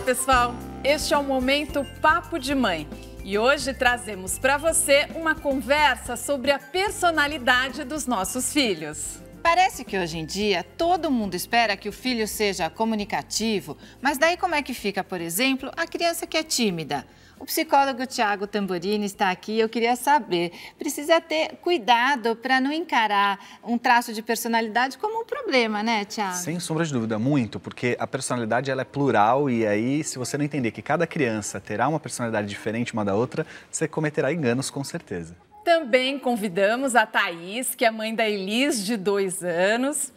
pessoal! Este é o Momento Papo de Mãe e hoje trazemos para você uma conversa sobre a personalidade dos nossos filhos. Parece que hoje em dia todo mundo espera que o filho seja comunicativo, mas daí como é que fica, por exemplo, a criança que é tímida? O psicólogo Thiago Tamborini está aqui e eu queria saber, precisa ter cuidado para não encarar um traço de personalidade como um problema, né, Thiago? Sem sombra de dúvida, muito, porque a personalidade ela é plural e aí se você não entender que cada criança terá uma personalidade diferente uma da outra, você cometerá enganos com certeza. Também convidamos a Thaís, que é mãe da Elis, de 2 anos.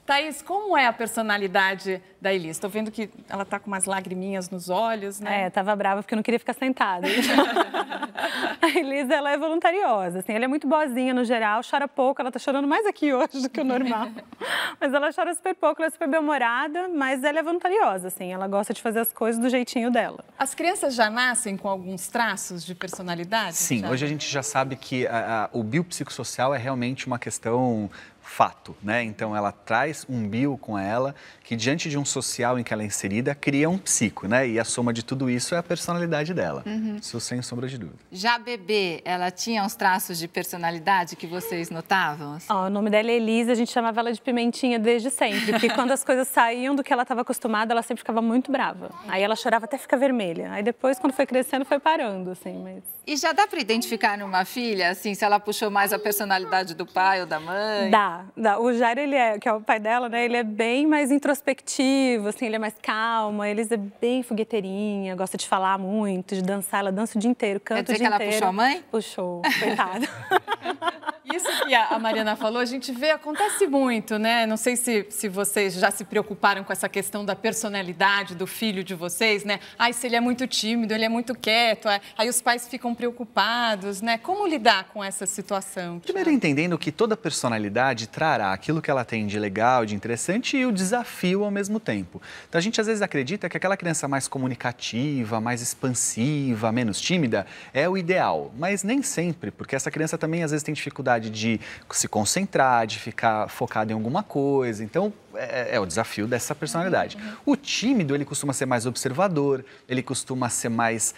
Thaís, como é a personalidade da Elis? Estou vendo que ela está com umas lagriminhas nos olhos, né? Tava brava porque eu não queria ficar sentada. A Elis, ela é voluntariosa, assim, ela é muito boazinha no geral, chora pouco, ela tá chorando mais aqui hoje do que o normal. Mas ela chora super pouco, ela é super bem-humorada, mas ela é voluntariosa, assim, ela gosta de fazer as coisas do jeitinho dela. As crianças já nascem com alguns traços de personalidade? Sim, Thiago? hoje a gente já sabe que o biopsicossocial é realmente uma questão fato, né? Então ela traz um bio com ela que diante de um social em que ela é inserida cria um psico, né? E a soma de tudo isso é a personalidade dela. Isso sem sombra de dúvida. Já a bebê, ela tinha uns traços de personalidade que vocês notavam? O nome dela é Elisa, a gente chamava ela de Pimentinha desde sempre, porque quando as coisas saíam do que ela estava acostumada, ela sempre ficava muito brava. Aí ela chorava até ficar vermelha. Aí depois, quando foi crescendo, foi parando, assim, mas... E já dá para identificar numa filha, assim, se ela puxou mais a personalidade do pai ou da mãe? Dá. O Jair, que é o pai dela, né? Ele é bem mais introspectivo, assim, ele é mais calmo, Eles é bem fogueteirinha, gosta de falar muito, de dançar, ela dança o dia inteiro, canta o dia inteiro. Quer dizer que ela puxou a mãe? Puxou, coitada. Isso que a Mariana falou, a gente vê, acontece muito, né? Não sei se vocês já se preocuparam com essa questão da personalidade do filho de vocês, né? Ai, se ele é muito tímido, ele é muito quieto, aí os pais ficam preocupados, né? Como lidar com essa situação? Primeiro entendendo que toda personalidade trará aquilo que ela tem de legal, de interessante e o desafio ao mesmo tempo. Então a gente às vezes acredita que aquela criança mais comunicativa, mais expansiva, menos tímida é o ideal, mas nem sempre, porque essa criança também às vezes tem dificuldade de se concentrar, de ficar focado em alguma coisa. Então, é o desafio dessa personalidade. O tímido, ele costuma ser mais observador, ele costuma ser mais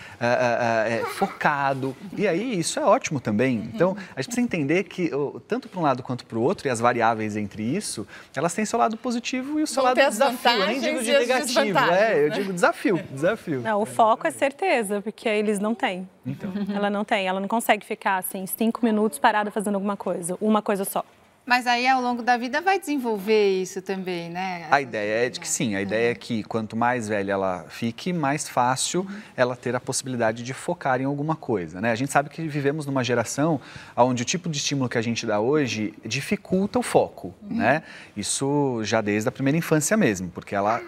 focado. E aí, isso é ótimo também. Então, a gente precisa entender que, tanto para um lado quanto para o outro, e as variáveis entre isso, elas têm seu lado positivo e o seu lado desafio. Eu nem digo de negativo, eu digo desafio. Não, o foco é certeza, porque eles não têm. Então. Ela não consegue ficar, assim, 5 minutos parada fazendo alguma coisa, uma coisa só. Mas aí, ao longo da vida, vai desenvolver isso também, né? A ideia é de que sim, a ideia é que quanto mais velha ela fique, mais fácil ela ter a possibilidade de focar em alguma coisa, né? A gente sabe que vivemos numa geração onde o tipo de estímulo que a gente dá hoje dificulta o foco, né? Isso já desde a primeira infância mesmo, porque ela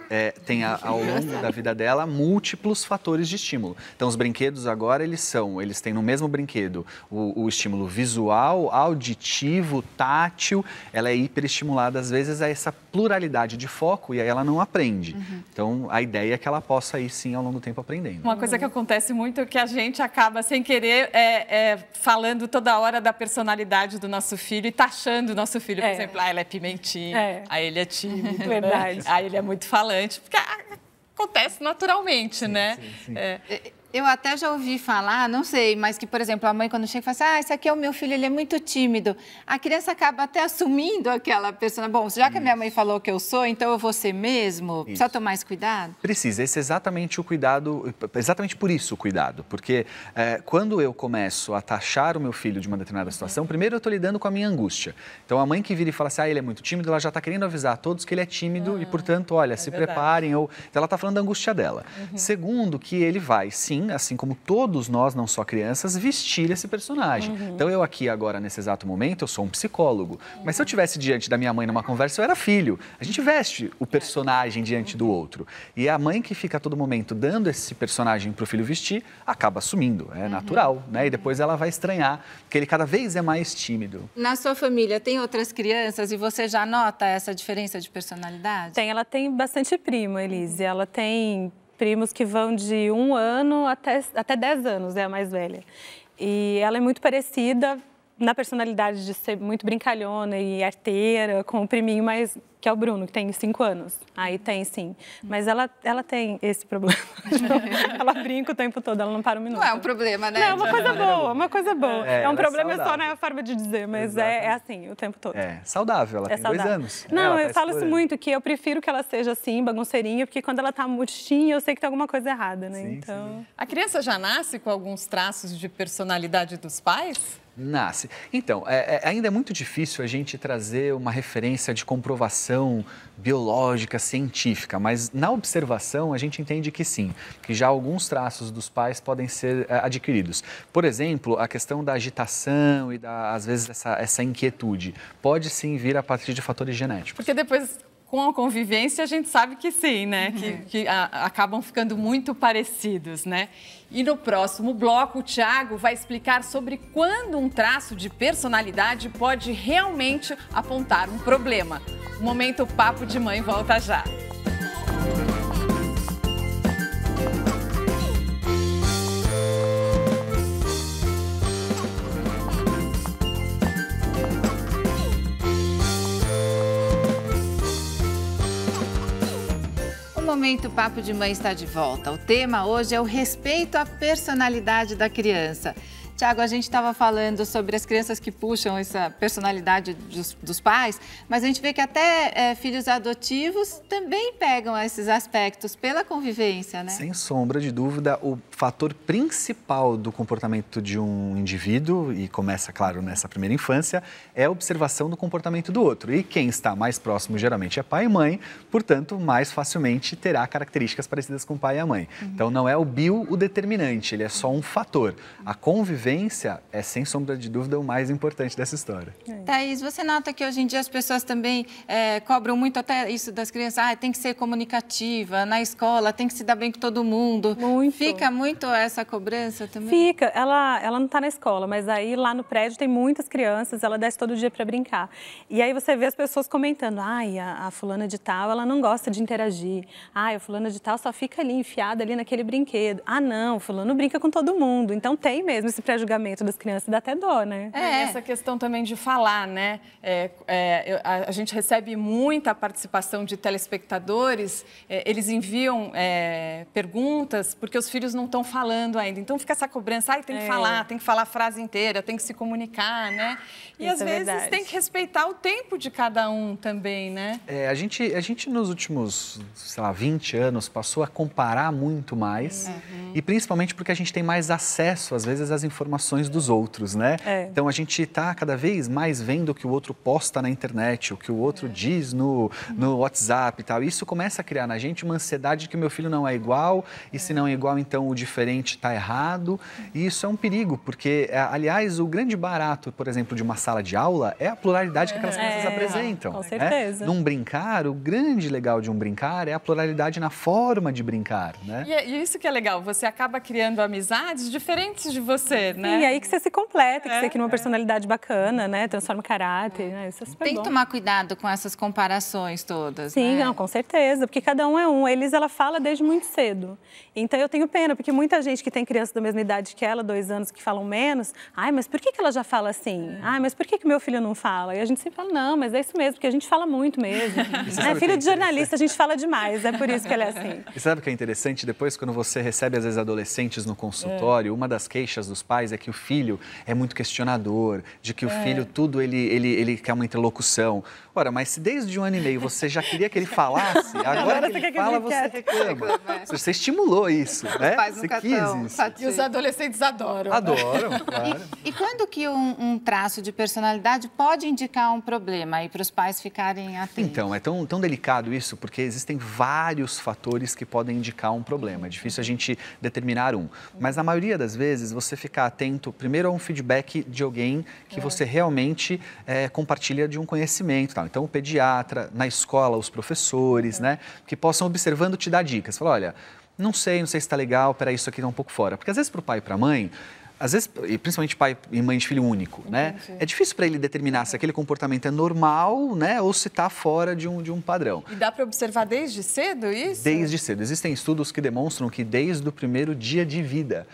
tem ao longo da vida dela múltiplos fatores de estímulo. Então, os brinquedos agora, eles têm no mesmo brinquedo o estímulo visual, auditivo, tátil. Ela é hiperestimulada, às vezes, a essa pluralidade de foco e aí ela não aprende. Então, a ideia é que ela possa ir, sim, ao longo do tempo aprendendo. Uma coisa que acontece muito é que a gente acaba, sem querer, falando toda hora da personalidade do nosso filho e taxando o nosso filho. Por exemplo, ela é pimentinha, aí ele é tímido, Verdade. Aí ele é muito falante, porque acontece naturalmente, né? Sim. Eu até já ouvi falar, não sei, mas que, por exemplo, a mãe quando chega e fala assim, esse aqui é o meu filho, ele é muito tímido. A criança acaba até assumindo aquela pessoa. Bom, já que a minha mãe falou que eu sou, então eu vou ser mesmo? Precisa tomar esse cuidado? Precisa, esse é exatamente o cuidado, exatamente por isso o cuidado. Porque quando eu começo a taxar o meu filho de uma determinada situação, primeiro eu estou lidando com a minha angústia. Então a mãe que vira e fala assim, ele é muito tímido, ela já está querendo avisar a todos que ele é tímido e, portanto, olha, se preparem. Então ela está falando da angústia dela. Segundo, que ele vai, sim, assim como todos nós, não só crianças, vestir esse personagem. Então eu aqui agora, nesse exato momento, eu sou um psicólogo. Mas se eu estivesse diante da minha mãe numa conversa, eu era filho. A gente veste o personagem diante do outro. E a mãe que fica a todo momento dando esse personagem para o filho vestir, acaba assumindo. É natural, né? E depois ela vai estranhar, porque ele cada vez é mais tímido. Na sua família, tem outras crianças e você já nota essa diferença de personalidade? Ela tem bastante primo, Elise. Ela tem primos que vão de 1 ano até 10 anos, é a mais velha. E ela é muito parecida na personalidade de ser muito brincalhona e arteira, com o priminho mais, que é o Bruno, que tem 5 anos. Aí tem, sim. Mas ela tem esse problema. Ela brinca o tempo todo, ela não para um minuto. Não é um problema, né? Não, é uma coisa boa, uma coisa boa. É um problema saudável. só na forma de dizer, mas é assim o tempo todo. É saudável, ela tem 2 anos. Não, Ela eu tá falo isso explorando. muito, que eu prefiro que ela seja assim, bagunceirinha, porque quando ela tá murchinha, eu sei que tem alguma coisa errada, né? Sim, Então... A criança já nasce com alguns traços de personalidade dos pais? Nasce. Então, ainda é muito difícil a gente trazer uma referência de comprovação biológica, científica, mas na observação a gente entende que sim, que já alguns traços dos pais podem ser adquiridos. Por exemplo, a questão da agitação e, às vezes, essa inquietude pode sim vir a partir de fatores genéticos. Porque depois, com a convivência, a gente sabe que sim, né? Que acabam ficando muito parecidos, né? E no próximo bloco, o Thiago vai explicar sobre quando um traço de personalidade pode realmente apontar um problema. O Momento Papo de Mãe volta já. O Momento Papo de Mãe está de volta. O tema hoje é o respeito à personalidade da criança. Tiago, a gente estava falando sobre as crianças que puxam essa personalidade dos pais, mas a gente vê que até filhos adotivos também pegam esses aspectos pela convivência, né? Sem sombra de dúvida, o fator principal do comportamento de um indivíduo, e começa, claro, nessa primeira infância, é a observação do comportamento do outro. E quem está mais próximo, geralmente, é pai e mãe, portanto, mais facilmente terá características parecidas com o pai e a mãe. Então, não é o o determinante, ele é só um fator. A convivência é, sem sombra de dúvida, o mais importante dessa história. Thaís, você nota que hoje em dia as pessoas também cobram muito até isso das crianças, tem que ser comunicativa, na escola tem que se dar bem com todo mundo. Muito. Fica muito essa cobrança também? Fica. Ela não está na escola, mas aí lá no prédio tem muitas crianças, ela desce todo dia para brincar. E aí você vê as pessoas comentando, a fulana de tal, ela não gosta de interagir. A fulana de tal só fica ali, enfiada ali naquele brinquedo. Não, o fulano brinca com todo mundo. Então tem mesmo esse pré-julgamento das crianças, dá até dó, né? Essa questão também de falar, né? A gente recebe muita participação de telespectadores, eles enviam perguntas porque os filhos não estão falando ainda. Então fica essa cobrança, tem que falar a frase inteira, tem que se comunicar, né? E Isso às vezes verdade. tem que respeitar o tempo de cada um também, né? A gente nos últimos, 20 anos passou a comparar muito mais e principalmente porque a gente tem mais acesso, às vezes, às informações dos outros, né? Então a gente está cada vez mais vendo o que o outro posta na internet, o que o outro diz no WhatsApp e tal. Isso começa a criar na gente uma ansiedade de que o meu filho não é igual e se não é igual, então o diferente está errado. E isso é um perigo, porque, aliás, o grande barato, por exemplo, de uma sala de aula é a pluralidade que aquelas crianças apresentam. Com certeza. Num brincar, o grande legal de um brincar é a pluralidade na forma de brincar, né? E isso que é legal, você acaba criando amizades diferentes de você, né? E aí que você se completa, que você cria uma personalidade bacana, né? Transforma o caráter, né? Isso é super Tem bom. que tomar cuidado com essas comparações todas, Sim, né? não, com certeza, porque cada um é um. Ela fala desde muito cedo. Então eu tenho pena, porque muita gente que tem criança da mesma idade que ela, 2 anos, que falam menos, mas por que ela já fala assim? Mas por que meu filho não fala? E a gente sempre fala, não, mas é isso mesmo, porque a gente fala muito mesmo. Filho de jornalista, a gente fala demais, é por isso que ele é assim. E sabe o que é interessante? Depois, quando você recebe, às vezes, adolescentes no consultório, uma das queixas dos pais é que o filho é muito questionador, de que o filho, tudo, ele quer uma interlocução. Ora, mas se desde 1 ano e meio você já queria que ele falasse, agora que ele fala, você reclama. Você estimulou isso, né? Os pais Você nunca quis tão isso. E os adolescentes adoram. Adoram, claro. E quando que um traço de personalidade pode indicar um problema aí para os pais ficarem atentos? Então, é tão delicado isso, porque existem vários fatores que podem indicar um problema. É difícil a gente determinar um. Mas, na maioria das vezes, você ficar atento, primeiro, a um feedback de alguém que você realmente compartilha de um conhecimento. Tal. Então, o pediatra, na escola, os professores, né? Que possam, observando, te dar dicas. Fala, olha, não sei se está legal, peraí, isso aqui está um pouco fora. Porque, às vezes, para o pai e para a mãe, às vezes, e principalmente pai e mãe de filho único, né? É difícil para ele determinar se aquele comportamento é normal, né? Ou se está fora de um padrão. E dá para observar desde cedo isso? Desde cedo. Existem estudos que demonstram que desde o primeiro dia de vida.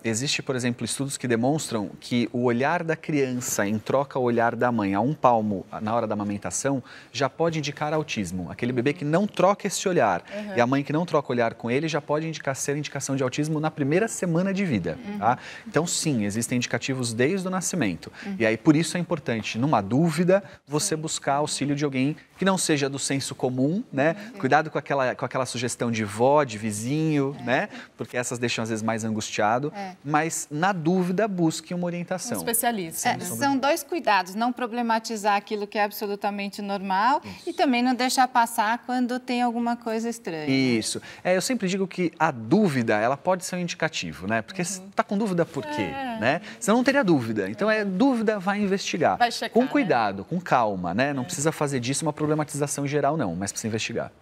Existe, por exemplo, estudos que demonstram que o olhar da criança em troca ao olhar da mãe a um palmo na hora da amamentação já pode indicar autismo. Aquele bebê que não troca esse olhar e a mãe que não troca o olhar com ele já pode ser indicação de autismo na primeira semana de vida, tá? Então, sim, existem indicativos desde o nascimento. E aí, por isso é importante, numa dúvida, você buscar auxílio de alguém que não seja do senso comum, né? Cuidado com aquela sugestão de vó, de vizinho, né? Porque essas deixam, às vezes, mais angustiado. Mas, na dúvida, busque uma orientação. Um especialista. Né? São dois cuidados, não problematizar aquilo que é absolutamente normal e também não deixar passar quando tem alguma coisa estranha. Isso. Eu sempre digo que a dúvida, ela pode ser um indicativo, né? Porque você está com dúvida por quê, né? Senão não teria dúvida. Então, dúvida, vai investigar. Vai checar, com cuidado, com calma, né? Não precisa fazer disso uma problematização geral, não, mas precisa investigar.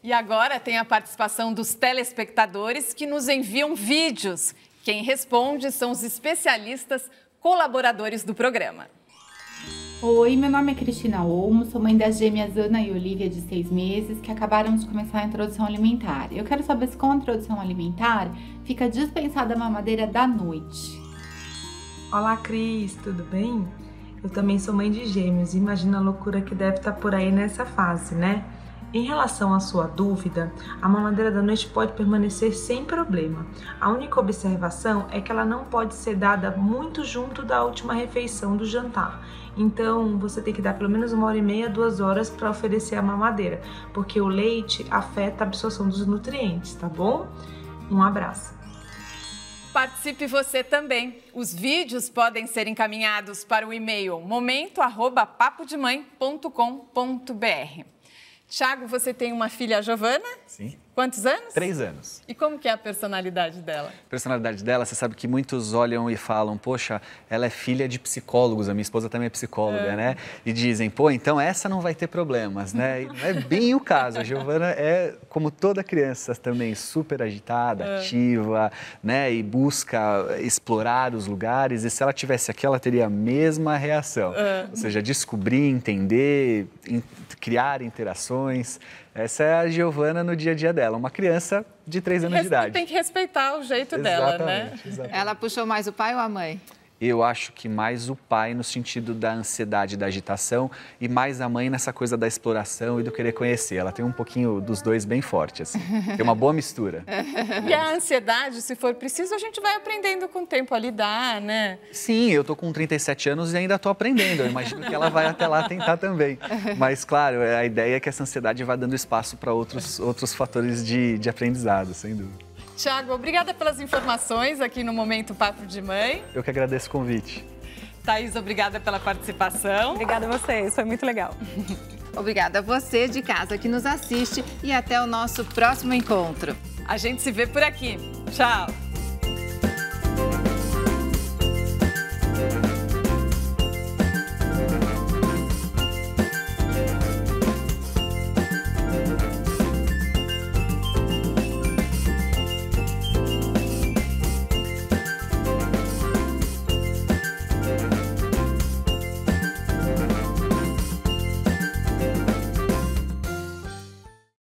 E agora tem a participação dos telespectadores que nos enviam vídeos. Quem responde são os especialistas colaboradores do programa. Oi, meu nome é Cristina Olmo, sou mãe das gêmeas Ana e Olivia de 6 meses que acabaram de começar a introdução alimentar. Eu quero saber se com a introdução alimentar fica dispensada a mamadeira da noite. Olá, Cris, tudo bem? Eu também sou mãe de gêmeos e imagina a loucura que deve estar por aí nessa fase, né? Em relação à sua dúvida, a mamadeira da noite pode permanecer sem problema. A única observação é que ela não pode ser dada muito junto da última refeição do jantar. Então, você tem que dar pelo menos 1h30, 2 horas para oferecer a mamadeira, porque o leite afeta a absorção dos nutrientes, tá bom? Um abraço. Participe você também. Os vídeos podem ser encaminhados para o e-mail momento@papodemãe.com.br. Tiago, você tem uma filha, Giovana? Sim. Quantos anos? 3 anos. E como que é a personalidade dela? A personalidade dela, você sabe que muitos olham e falam, poxa, ela é filha de psicólogos, a minha esposa também é psicóloga, né? E dizem, pô, então essa não vai ter problemas, né? E não é bem o caso. A Giovana é, como toda criança, também super agitada, ativa, né? E busca explorar os lugares. E se ela tivesse aqui, ela teria a mesma reação. Ou seja, descobrir, entender, criar interações. Essa é a Giovana no dia a dia dela, uma criança de 3 anos de idade. Tem que respeitar o jeito dela, né? Exatamente. Ela puxou mais o pai ou a mãe? Eu acho que mais o pai no sentido da ansiedade, da agitação, e mais a mãe nessa coisa da exploração e do querer conhecer. Ela tem um pouquinho dos dois bem forte, assim. Tem uma boa mistura. E a ansiedade, se for preciso, a gente vai aprendendo com o tempo a lidar, né? Sim, eu tô com 37 anos e ainda tô aprendendo. Eu imagino que ela vai até lá tentar também. Mas, claro, a ideia é que essa ansiedade vá dando espaço para outros fatores de aprendizado, sem dúvida. Tiago, obrigada pelas informações aqui no Momento Papo de Mãe. Eu que agradeço o convite. Thaís, obrigada pela participação. Obrigada a vocês, foi muito legal. Obrigada a você de casa que nos assiste e até o nosso próximo encontro. A gente se vê por aqui. Tchau!